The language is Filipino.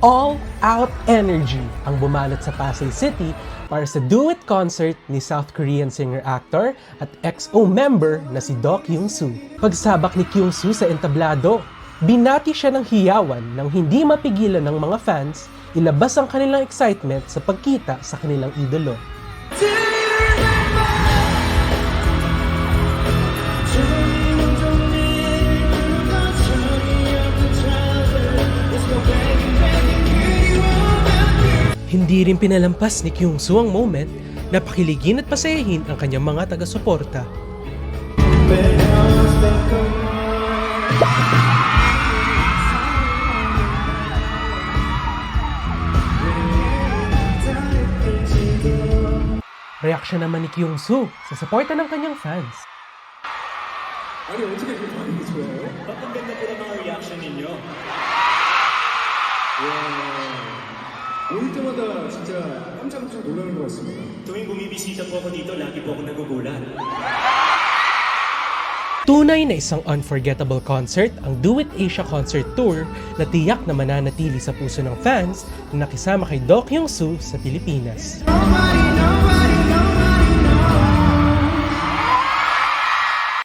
All Out Energy ang bumalot sa Pasay City para sa duet concert ni South Korean singer-actor at XO member na si Do Kyung-soo. Pagsabak ni Kyung-soo sa entablado, binati siya ng hiyawan nang hindi mapigilan ng mga fans ilabas ang kanilang excitement sa pagkita sa kanilang idolo. Hindi rin pinalampas ni Kyung-soo ang moment na pakiligin at pasayahin ang kanyang mga taga-suporta. Reaksyon naman ni Kyung-soo sa suporta ng kanyang fans. 아니 어떻게 그 반응이 좋아요? Ang ganda po ng mga reaction ninyo. 와 올 때마다 진짜 깜짝깜짝 놀라는 것 같습니다. Tuwing bumibisita po ako dito, lagi po ako nagugulat. Tunay na isang unforgettable concert ang Do It Asia Concert Tour na tiyak na mananatili sa puso ng fans na nakisama kay Do Kyung-soo sa Pilipinas. Nobody